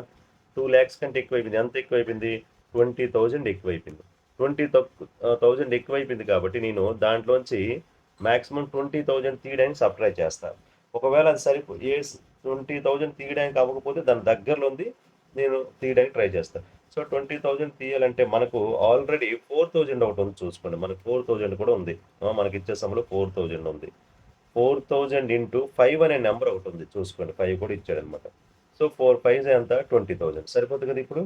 2,00,000 కంటే ఎక్కువైపోయింది. ఎంత ఎక్కువైపోయింది? 20,000 ఎక్కువైపోయింది. 20,000 ఎక్కువైపోయింది కాబట్టి నేను దాంట్లోంచి మ్యాక్సిమం 20,000 తీయడానికి సబ్ట్రాక్ట్ చేస్తాను. ఒకవేళ అది 20,000 తీయడానికి అవ్వకపోతే దాని దగ్గరలో ఉంది నేను తీయడానికి ట్రై చేస్తాను. సో 20,000 తీయాలంటే మనకు ఆల్రెడీ 4,000 ఒకటి ఉంది చూసుకోండి. మనకు 4,000 కూడా ఉంది. మనకి ఇచ్చే సమయంలో 4,000 ఉంది. 4,000 ఇంటూ 5 అనే నెంబర్ ఒకటి ఉంది చూసుకోండి. 5 కూడా ఇచ్చాడనమాట. సో 4 5 ఎంత? 20,000 సరిపోతుంది కదా ఇప్పుడు?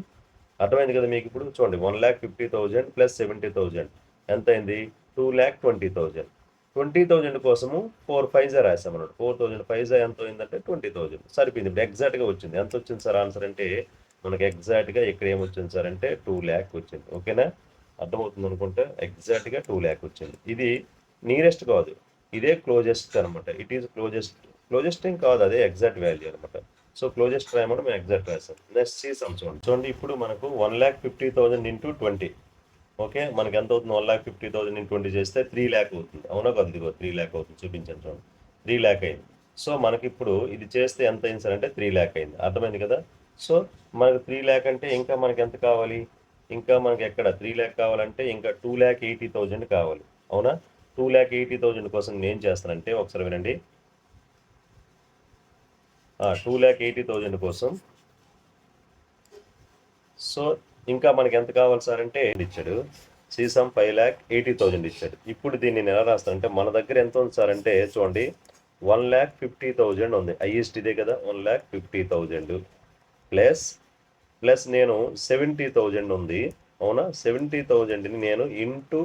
అర్థమైంది కదా మీకు? ఇప్పుడు చూడండి, 1,50,000 ప్లస్ 70,000 ఎంత అయింది? 2,20,000. 20,000 కోసము 4 5 రాసాం అన్నమాట. 4,000 5 ఎంత అయిందంటే 20,000 సరిపోయింది. ఇప్పుడు ఎగ్జాక్ట్గా వచ్చింది. ఎంత వచ్చింది సార్ ఆన్సర్ అంటే మనకి ఎగ్జాక్ట్గా ఇక్కడ ఏమొచ్చింది సార్ అంటే 2,00,000 వచ్చింది. ఓకేనా? అర్థమవుతుంది అనుకుంటే ఎగ్జాక్ట్గా 2,00,000 వచ్చింది. ఇది నియరెస్ట్ కాదు, ఇదే క్లోజెస్ట్ అనమాట. ఇట్ ఈస్ క్లోజెస్ట్ ఏం కాదు, అదే ఎగ్జాక్ట్ వాల్యూ అనమాట. సో క్లోజెస్ట్ రాయమని మేము ఎగ్జాక్ట్ రాసాం. నెక్స్ట్ సి సమ్ చూడండి. ఇప్పుడు మనకు 1,50,000 ఇంటూ 20. ఓకే, మనకి ఎంత అవుతుంది? 1,50,000 ఇంటూ 20 చేస్తే 3,00,000 అవుతుంది, అవునా కదా? ఇదిగో 3,00,000 అవుతుంది, చూపించాను చూడండి. 3,00,000 అయింది. సో మనకి ఇప్పుడు ఇది చేస్తే ఎంత అయింది సార్ అంటే 3,00,000 అయింది. అర్థమైంది కదా? సో మనకు 3,00,000 అంటే ఇంకా మనకి ఎంత కావాలి? ఇంకా మనకి ఎక్కడ 3,00,000 కావాలంటే ఇంకా 2,80,000 కావాలి, అవునా? 2,80,000 కోసం నేను చేస్తానంటే ఒకసారి వినండి. 2,80,000 కోసం సో ఇంకా మనకి ఎంత కావాలి సార్ అంటే ఇచ్చాడు. సీసమ్ 5,80,000 ఇచ్చాడు. ఇప్పుడు దీన్ని నేను ఎలా రాస్తానంటే మన దగ్గర ఎంత ఉంది సార్ అంటే చూడండి, 1,50,000 ఉంది. హైయెస్ట్ ఇదే కదా, 1,50,000 ప్లస్ నేను 70,000 ఉంది, అవునా? 70,000ని నేను ఇంటూ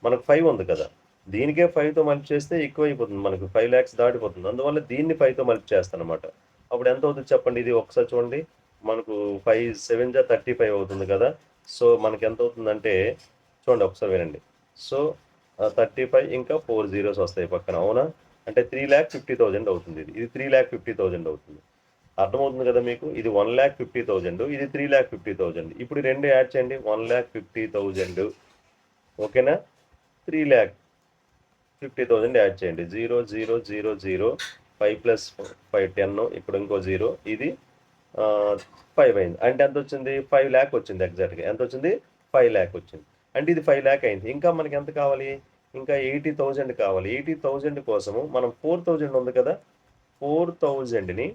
మనకు 5 ఉంది కదా, దీనికే 5తో మల్టిప్లై చేస్తే ఎక్కువ అయిపోతుంది, మనకు 5 lakhs దాటిపోతుంది. అందువల్ల దీన్ని 5తో మల్టిప్లై చేస్తాను అనమాట. అప్పుడు ఎంత అవుతుంది చెప్పండి? ఇది ఒకసారి చూడండి, మనకు 5 7 35 అవుతుంది కదా. సో మనకి ఎంత అవుతుందంటే చూడండి, ఒకసారి వినండి. సో 35 ఇంకా 4 zeros వస్తాయి పక్కన, అవునా? అంటే 3,50,000 అవుతుంది. ఇది 3,50,000 అవుతుంది. అర్థమవుతుంది కదా మీకు? ఇది 1,50,000, ఇది 3,50,000. ఇప్పుడు రెండు యాడ్ చేయండి, 1,50,000 ఓకేనా, 3,50,000 యాడ్ చేయండి. 0 0 0 0 5 + 5 10, ఇక్కడ ఇంకో 0, ఇది 5 అయింది. అంటే ఎంత వచ్చింది? 5,00,000 వచ్చింది. ఎగ్జాక్ట్గా ఎంత వచ్చింది? 5,00,000 వచ్చింది. అంటే ఇది 5,00,000 అయింది. ఇంకా మనకి ఎంత కావాలి? ఇంకా 80,000 కావాలి. 80,000 కోసము మనం 4,000 ఉంది కదా, 4,000ని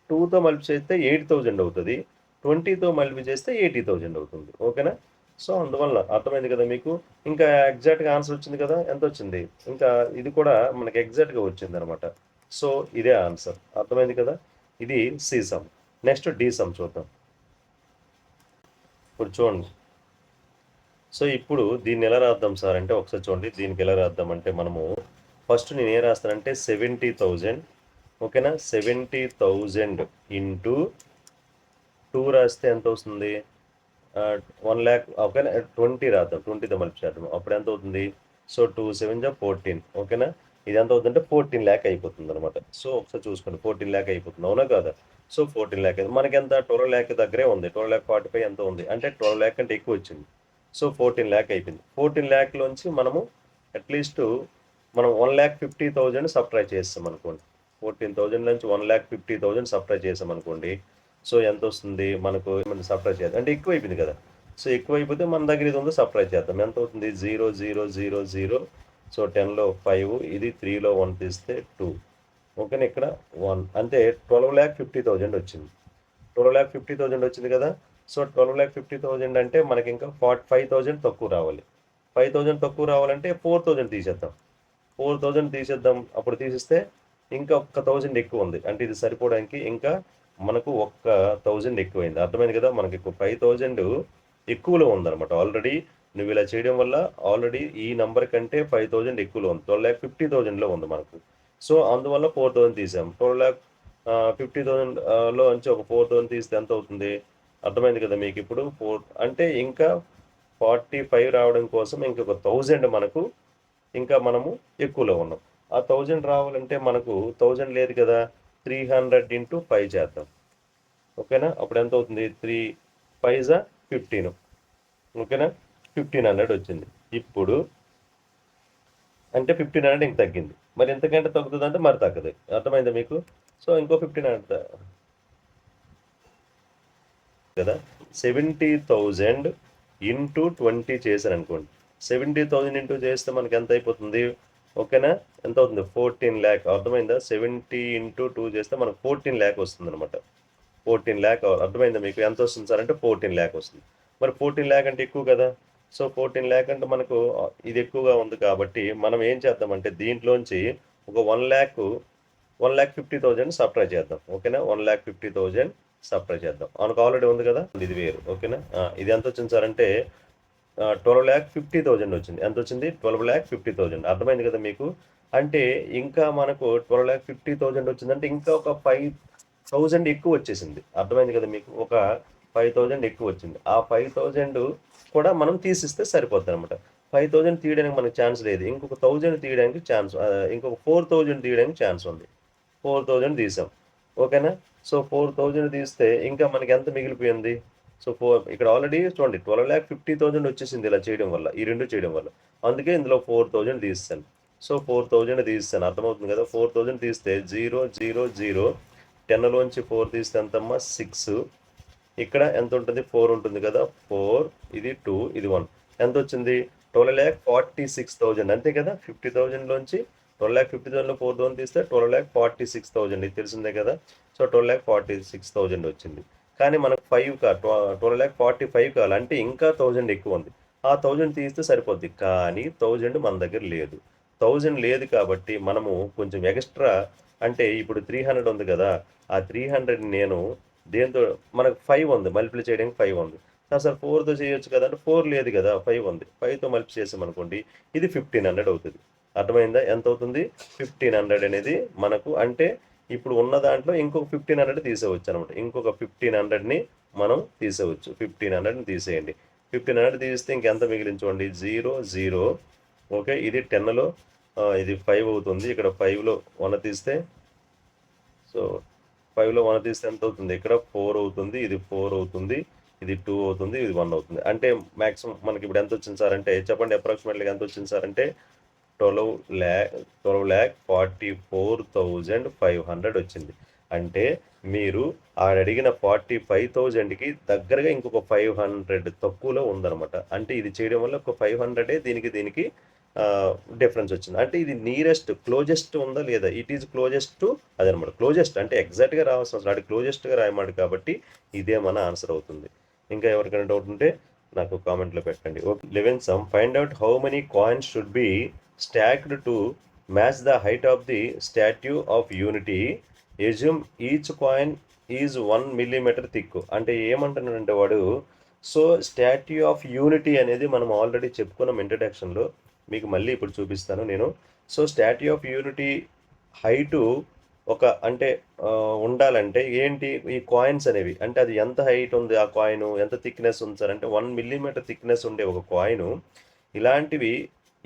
2తో మల్టిప్లై చేస్తే 8,000 అవుతుంది, 20తో మల్టిప్లై చేస్తే 80,000 అవుతుంది. ఓకేనా? సో అందువల్ల అర్థమైంది కదా మీకు? ఇంకా ఎగ్జాక్ట్గా ఆన్సర్ వచ్చింది కదా, ఎంత వచ్చింది? ఇంకా ఇది కూడా మనకి ఎగ్జాక్ట్గా వచ్చింది అనమాట. సో ఇదే ఆన్సర్. అర్థమైంది కదా? ఇది C sum. Next D sum చూద్దాం. ఇప్పుడు చూడండి, సో ఇప్పుడు దీన్ని ఎలా రాద్దాం సార్ అంటే ఒకసారి చూడండి, దీనికి ఎలా రాద్దాం అంటే మనము ఫస్ట్ నేను ఏం రాస్తానంటే 70,000, ఓకేనా? 70,000 ఇంటూ 2 రాస్తే ఎంత వస్తుంది? 1,00,000. ఓకేనా, 20 రాద్దాం, 20తో మల్టిప్లై చేద్దాం, అప్పుడు ఎంత అవుతుంది? సో 2 7 14, ఓకేనా? ఇది ఎంత అవుతుందంటే 14,00,000 అయిపోతుంది అనమాట. సో ఒకసారి చూసుకోండి, 14,00,000 అయిపోతుంది, అవునా కాదా? సో 14,00,000 మనకి ఎంత? 12,00,000 దగ్గరే ఉంది, 12,45 ఎంత ఉంది అంటే 12,00,000 కంటే ఎక్కువ వచ్చింది. సో 14,00,000 అయిపోయింది. 14,00,000లోంచి మనము అట్లీస్ట్ మనం 1,50,000 సబ్ట్రాక్ట్ చేస్తాం అనుకోండి. 14,000 నుంచి 1,50,000 సబ్ట్రాక్ట్ చేసాం అనుకోండి. సో ఎంత వస్తుంది మనకు సబ్ట్రాక్ట్ చేద్దాం అంటే ఎక్కువైపోయింది కదా. సో ఎక్కువైపోతే మన దగ్గర ఇది ఉందో సబ్ట్రాక్ట్ చేద్దాం. ఎంత అవుతుంది 0 0 0 0. సో 10లో 5, ఇది 3లో 1 తీస్తే 2. ఓకేనా, ఇక్కడ 1 అంటే 12,50,000 వచ్చింది. 12,50,000 వచ్చింది కదా. సో 12,50,000 అంటే మనకి ఇంకా 5,000 తక్కువ రావాలి. 5,000 తక్కువ రావాలంటే 4,000 తీసేద్దాం. 4,000 తీసేద్దాం. అప్పుడు తీసేస్తే ఇంకా ఒక్క 1,000 ఎక్కువ ఉంది. అంటే ఇది సరిపోవడానికి ఇంకా మనకు ఒక్క 1,000 ఎక్కువైంది. అర్థమైంది కదా. మనకి 5,000 ఎక్కువలో ఉందన్నమాట. ఆల్రెడీ నువ్వు ఇలా చేయడం వల్ల ఆల్రెడీ ఈ నంబర్ కంటే 5,000 ఎక్కువలో ఉంది. 12,50,000లో ఉంది మనకు. సో అందువల్ల 4,000 తీసాం. 12,50,000 లో నుంచి ఒక 4,000 తీస్తే ఎంత అవుతుంది? అర్థమైంది కదా మీకు ఇప్పుడు. అంటే ఇంకా 45 రావడం కోసం ఇంకొక 1,000 మనకు ఇంకా మనము ఎక్కువలో ఉన్నాం. ఆ 1,000 రావాలంటే మనకు 1,000 లేదు కదా. 300 × 5 చేద్దాం. ఓకేనా, అప్పుడు ఎంత అవుతుంది? 3 5 15. ఓకేనా, 1,500 వచ్చింది. ఇప్పుడు అంటే 1,500 ఇంక తగ్గింది. మరి ఎంతకంటే తగ్గుతుంది అంటే మరి తగ్గదు. అర్థమైందా మీకు? సో ఇంకో 1,500 కదా. 70,000 × 20 చేశాను అనుకోండి. 70,000 ఇంటూ చేస్తే మనకి ఎంత అయిపోతుంది? ఓకేనా, ఎంత అవుతుంది? 14 lakh. అర్థమైందా? 70 × 2 చేస్తే మనకు 14 lakh వస్తుంది అనమాట. 14 lakh అర్థమైందా మీకు? ఎంత వస్తుంది సార్ అంటే 14 lakh వస్తుంది. మరి 14 lakh అంటే ఎక్కువ కదా. సో 14 lakh అంటే మనకు ఇది ఎక్కువగా ఉంది కాబట్టి మనం ఏం చేద్దామంటే దీంట్లోంచి ఒక 1,50,000 సబ్ట్రాక్ట్ చేద్దాం. ఓకేనా, 1,50,000 సబ్ట్రాక్ట్ చేద్దాం. మనకు ఆల్రెడీ ఉంది కదా, ఇది వేరు. ఓకేనా, ఇది ఎంత వచ్చింది సార్ అంటే 12,50,000 వచ్చింది. ఎంత వచ్చింది? 12,50,000. అర్థమైంది కదా మీకు. అంటే ఇంకా మనకు 12,50,000 వచ్చిందంటే ఇంకా ఒక 5,000 ఎక్కువ వచ్చేసింది. అర్థమైంది కదా మీకు. ఒక 5,000 ఎక్కువ వచ్చింది. ఆ 5,000 కూడా మనం తీసిస్తే సరిపోద్ది అనమాట. 5,000 తీయడానికి మనకు ఛాన్స్ లేదు. ఇంకొక 1,000 తీయడానికి ఇంకొక 4,000 తీయడానికి ఛాన్స్ ఉంది. 4,000 తీసాం. ఓకేనా, సో 4,000 తీస్తే ఇంకా మనకి ఎంత మిగిలిపోయింది? సో ఇక్కడ ఆల్రెడీ చూడండి 12,50,000 వచ్చేసింది ఇలా చేయడం వల్ల, ఈ రెండు చేయడం వల్ల. అందుకే ఇందులో 4,000 తీస్తాను. సో 4,000 తీస్తాను. అర్థమవుతుంది కదా. 4,000 తీస్తే 0 0 0. 10లోంచి 4 తీస్తే ఎంతమ్మా? 6. ఇక్కడ ఎంత ఉంటుంది? 4 ఉంటుంది కదా. 4, ఇది 2, ఇది 1. ఎంత వచ్చింది? 12,46,000 అంతే కదా. 50,000లోంచి 12,50,000లో 4,000 తీస్తే 12,46,000. ఇది తెలిసిందే కదా. సో 12,46,000 వచ్చింది. కానీ మనకు 12,45 కావాలి అంటే ఇంకా 1,000 ఎక్కువ ఉంది. ఆ 1,000 తీస్తే సరిపోద్ది. కానీ 1,000 మన దగ్గర లేదు. 1,000 లేదు కాబట్టి మనము కొంచెం ఎక్స్ట్రా అంటే ఇప్పుడు 300 ఉంది కదా. ఆ 300 నేను దేంతో మనకు 5 ఉంది, మల్టిప్లై చేయడానికి 5 ఉంది. సార్ 4తో చేయొచ్చు కదా అంటే 4 లేదు కదా, 5 ఉంది. 5తో మల్టిప్లై చేసామనుకోండి ఇది 1,500 అవుతుంది. అర్థమైందా? ఎంత అవుతుంది? 1,500 అనేది మనకు అంటే ఇప్పుడు ఉన్న దాంట్లో ఇంకొక 1,500 తీసేవచ్చు అనమాట. ఇంకొక 1,500ని మనం తీసేవచ్చు. 1,500ని తీసేయండి. 1,500 తీస్తే ఇంకెంత మిగిలించుకోండి? 0 0. ఓకే, ఇది 10లో ఇది 5 అవుతుంది. ఇక్కడ 5లో 1 తీస్తే సో 5లో 1 తీస్తే ఎంత అవుతుంది? ఇక్కడ 4 అవుతుంది, ఇది 4 అవుతుంది, ఇది 2 అవుతుంది, ఇది 1 అవుతుంది. అంటే మ్యాక్సిమం మనకి ఇప్పుడు ఎంత వచ్చింది సార్ అంటే చెప్పండి, అప్రాక్సిమేట్లీగా ఎంత వచ్చింది సార్ అంటే 12,44,500 వచ్చింది. అంటే మీరు ఆడడిగిన 45,000కి దగ్గరగా ఇంకొక 500 తక్కువలో ఉందన్నమాట. అంటే ఇది చేయడం వల్ల ఒక 500 దీనికి డిఫరెన్స్ వచ్చింది. అంటే ఇది నియరెస్ట్ క్లోజెస్ట్ ఉందా లేదా? ఇట్ ఈజ్ క్లోజెస్ట్ టు అదనమాట. క్లోజెస్ట్ అంటే ఎగ్జాక్ట్గా రావాల్సిన అవసరం అది క్లోజెస్ట్గా రాయమాట కాబట్టి ఇదే మన ఆన్సర్ అవుతుంది. ఇంకా ఎవరికైనా డౌట్ ఉంటే నాకు కామెంట్లో పెట్టండి. Okay, 11th sum. Find out how many coins should be stacked to match the height of the Statue of Unity. Assume each coin is 1 millimeter thick. అంటే ఏమంటున్నాడంటే వాడు, సో స్టాట్యూ ఆఫ్ యూనిటీ అనేది మనం ఆల్రెడీ చెప్పుకున్నాం ఇంట్రడక్షన్లో. మీకు మళ్ళీ ఇప్పుడు చూపిస్తాను నేను. So statue of unity height ఒక అంటే ఉండాలంటే ఏంటి ఈ కాయిన్స్ అనేవి అంటే అది ఎంత హైట్ ఉంది, ఆ కాయిన్ ఎంత థిక్నెస్ ఉంది సార్ అంటే 1 millimeter థిక్నెస్ ఉండే ఒక కాయిన్. ఇలాంటివి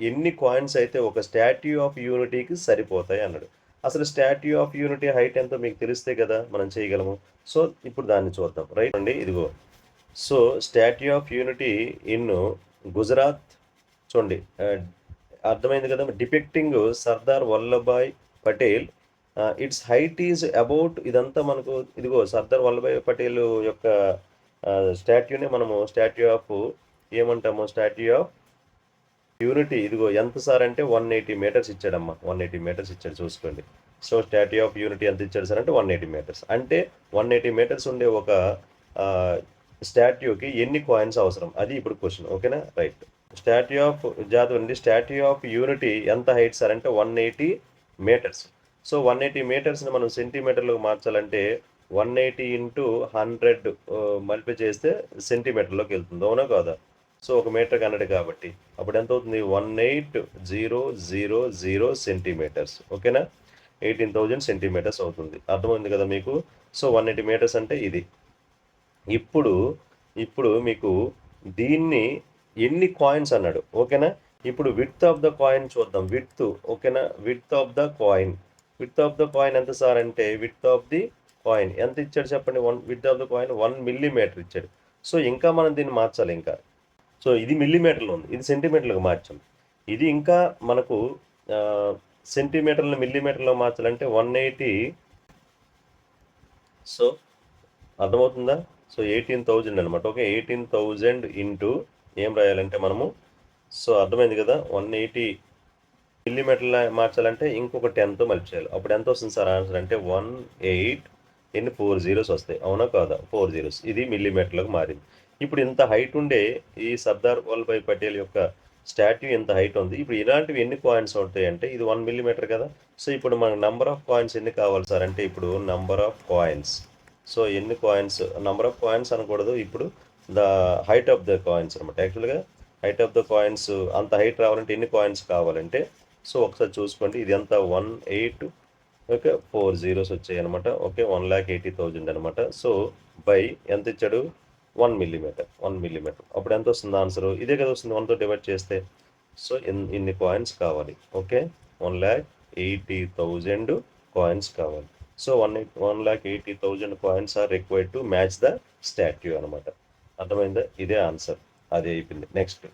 ఎన్ని కాయిన్స్ అయితే ఒక స్టాట్యూ ఆఫ్ యూనిటీకి సరిపోతాయి అన్నాడు. అసలు స్టాట్యూ ఆఫ్ యూనిటీ హైట్ ఎంతో మీకు తెలిస్తే కదా మనం చేయగలము. సో ఇప్పుడు దాన్ని చూద్దాం. రైట్ అండి, ఇదిగో. So statue of unity in Gujarat చూడండి, అర్థమైంది కదా! Depicting Sardar Vallabhbhai Patel. It's height is about ఇదంతా మనకు ఇదిగో సర్దార్ వల్లభాయ్ పటేల్ యొక్క స్టాట్యూనే మనము స్టాట్యూ ఆఫ్ ఏమంటాము? Statue of unity. ఇదిగో ఎంత సార్ అంటే 180 మీటర్స్ ఇచ్చాడమ్మా. 180 మీటర్స్ ఇచ్చాడు చూసుకోండి. సో స్టాట్యూ ఆఫ్ యూనిటీ ఎంత ఇచ్చాడు సార్ అంటే 180 మీటర్స్. అంటే 180 మీటర్స్ ఉండే ఒక స్టాట్యూకి ఎన్ని కాయిన్స్ అవసరం? అది ఇప్పుడు క్వశ్చన్. ఓకేనా? రైట్. స్టాట్యూ ఆఫ్ జాతవండి స్టాట్యూ ఆఫ్ యూనిటీ ఎంత హైట్ సార్ అంటే 180 మీటర్స్. సో 180 మీటర్స్ని మనం సెంటీమీటర్లకు మార్చాలంటే 180 ఇంటూ 100 మల్టిప్లై చేస్తే సెంటీమీటర్లోకి వెళ్తుంది. అవునా కాదా? సో ఒక మీటర్కి 100 కాబట్టి అప్పుడు ఎంత అవుతుంది? 18000 సెంటీమీటర్స్. ఓకేనా? 18,000 సెంటీమీటర్స్ అవుతుంది. అర్థమైంది కదా మీకు? సో 180 మీటర్స్ అంటే ఇది. ఇప్పుడు మీకు దీన్ని ఎన్ని కాయిన్స్ అన్నాడు. ఓకేనా? ఇప్పుడు విడ్త్ ఆఫ్ ద కాయిన్ చూద్దాం. విడ్త్. ఓకేనా? Width of the coin. Width of the coin ఎంత సార్ అంటే విడ్త్ ఆఫ్ ది కాయిన్ ఎంత ఇచ్చాడు చెప్పండి? Width of the coin 1 millimetre ఇచ్చాడు. సో ఇంకా మనం దీన్ని మార్చాలి ఇంకా. సో ఇది మిల్లీమీటర్లో ఉంది, ఇది సెంటీమీటర్లకు మార్చాం. ఇది ఇంకా మనకు సెంటీమీటర్లను మిల్లీమీటర్లో మార్చాలంటే 180. సో అర్థమవుతుందా? సో 18,000 అనమాట. ఓకే, 18,000 ఇంటూ ఏం రాయాలంటే మనము, సో అర్థమైంది కదా, 180 మిల్లీమీటర్ల మార్చాలంటే ఇంకొక 10తో మల్టిప్లై చేయాలి. అప్పుడు ఎంత వస్తుంది సార్ ఆన్సర్ అంటే 18 ఎన్ని 4 జీరోస్ వస్తాయి. అవునా కాదా? 4 జీరోస్. ఇది మిల్లీమీటర్లకు మారింది. ఇప్పుడు ఇంత హైట్ ఉండే ఈ సర్దార్ వల్లభాయ్ పటేల్ యొక్క స్టాట్యూ ఇంత హైట్ ఉంది. ఇప్పుడు ఇలాంటివి ఎన్ని కాయిన్స్ అవుతాయి అంటే ఇది 1 మిల్లీమీటర్ కదా. సో ఇప్పుడు మనకు నంబర్ ఆఫ్ కాయిన్స్ ఎన్ని కావాలి సార్ అంటే ఇప్పుడు నంబర్ ఆఫ్ కాయిన్స్. సో ఎన్ని కాయిన్స్, నంబర్ ఆఫ్ కాయిన్స్ అనకూడదు, ఇప్పుడు the height of the coins అనమాట. యాక్చువల్గా హైట్ ఆఫ్ ద కాయిన్స్ అంత హైట్ రావాలంటే ఎన్ని కాయిన్స్ కావాలంటే, సో ఒకసారి చూసుకోండి. ఇది ఎంత 18, ఓకే 4 జీరోస్ వచ్చాయి అనమాట. ఓకే 1,80,000 అనమాట. సో బై ఎంత ఇచ్చాడు? 1 మిల్లీమీటర్. అప్పుడు ఎంత వస్తుంది ఆన్సర్? ఇదే కదా వస్తుంది 1తో డివైడ్ చేస్తే. సో ఇన్ని కాయిన్స్ కావాలి. ఓకే 1,80,000 కాయిన్స్ కావాలి. So 1,80,000 coins are required to match the statue అనమాట. అర్థమైందా? ఇదే ఆన్సర్. అది అయిపోయింది. నెక్స్ట్